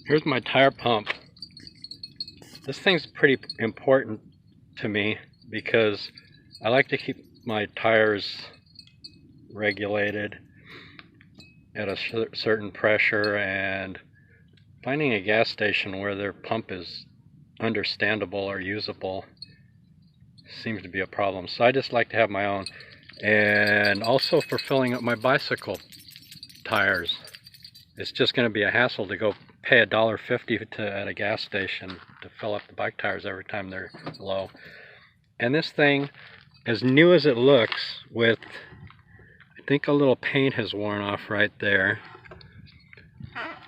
Here's my tire pump. This thing's pretty important to me because I like to keep my tires regulated at a certain pressure, and finding a gas station where their pump is understandable or usable seems to be a problem. So I just like to have my own. And also for filling up my bicycle tires, it's just going to be a hassle to go pay $1.50 at a gas station to fill up the bike tires every time they're low. And this thing, as new as it looks, with I think a little paint has worn off right there.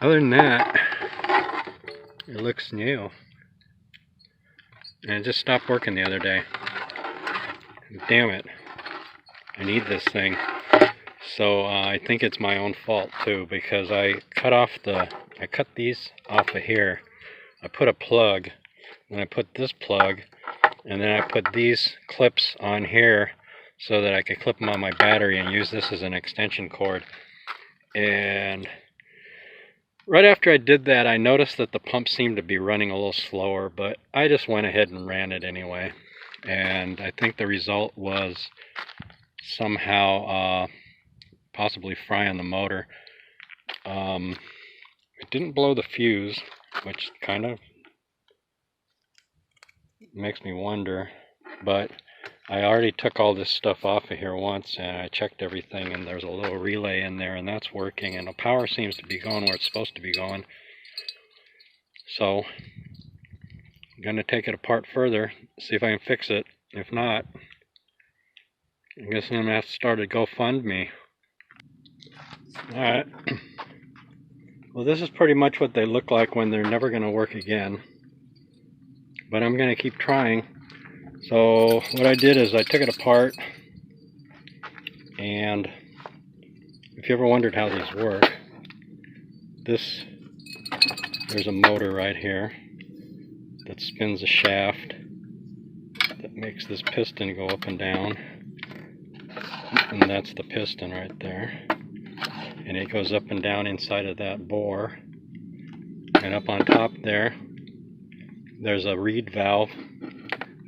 Other than that, it looks new. And it just stopped working the other day. Damn it. I need this thing. So I think it's my own fault too, because I cut these off of here. I put a plug, and I put this plug, and then I put these clips on here so that I could clip them on my battery and use this as an extension cord. And right after I did that, I noticed that the pump seemed to be running a little slower, but I just went ahead and ran it anyway. And I think the result was somehow possibly frying the motor. It didn't blow the fuse, which kind of makes me wonder, but I already took all this stuff off of here once, and I checked everything, and there's a little relay in there, and that's working, and the power seems to be going where it's supposed to be going. So I'm going to take it apart further, see if I can fix it. If not, I guess I'm going to have to start a GoFundMe. Alright. Well, this is pretty much what they look like when they're never going to work again. But I'm going to keep trying. So what I did is I took it apart, and if you ever wondered how these work, there's a motor right here that spins a shaft that makes this piston go up and down, and that's the piston right there, and it goes up and down inside of that bore, and up on top there's a reed valve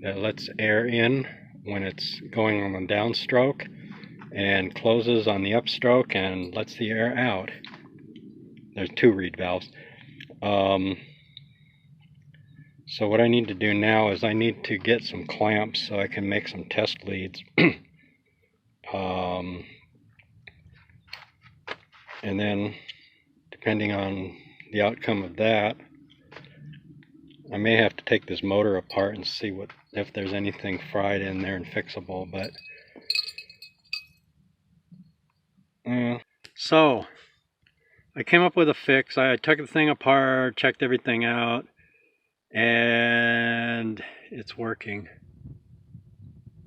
that lets air in when it's going on the downstroke, and closes on the upstroke and lets the air out. There's two reed valves. So what I need to do now is I need to get some clamps so I can make some test leads. And then, depending on the outcome of that, I may have to take this motor apart and see if there's anything fried in there and fixable. But so I came up with a fix. I took the thing apart, checked everything out, and it's working.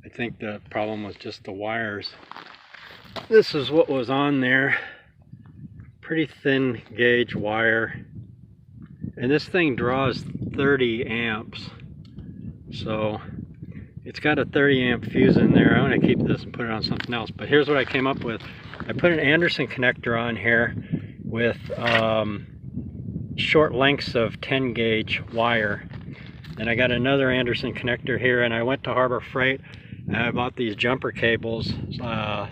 I think the problem was just the wires. This is what was on there. Pretty thin gauge wire. And this thing draws 30 amps. So it's got a 30 amp fuse in there. I'm going to keep this and put it on something else. But here's what I came up with. I put an Anderson connector on here with short lengths of 10 gauge wire. And I got another Anderson connector here, and I went to Harbor Freight and I bought these jumper cables, I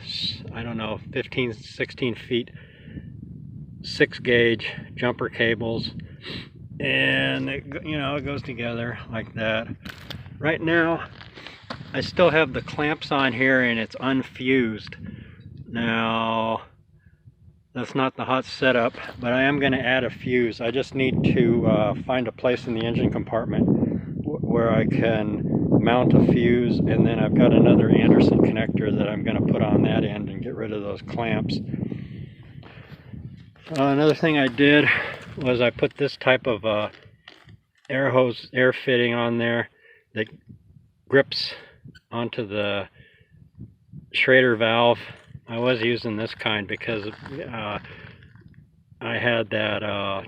don't know, 15, 16 feet, 6 gauge jumper cables, and it goes together like that. Right now I still have the clamps on here and it's unfused. Now that's not the hot setup, but I am going to add a fuse. I just need to find a place in the engine compartment where I can mount a fuse, and then I've got another Anderson connector that I'm going to put on that end and get rid of those clamps. Another thing I did was I put this type of air hose, air fitting on there that grips onto the Schrader valve. I was using this kind because I had that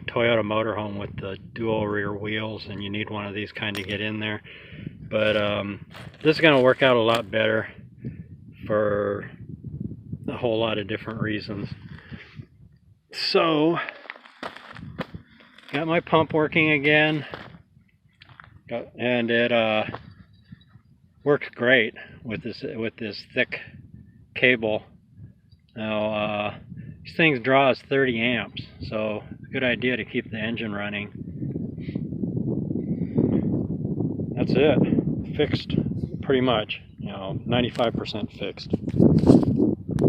Toyota motorhome with the dual rear wheels, and you need one of these kind to get in there. But this is going to work out a lot better for a whole lot of different reasons. So got my pump working again, and it works great with this thick cable. Now these things draw us 30 amps, so good idea to keep the engine running. That's it, fixed pretty much, 95% fixed.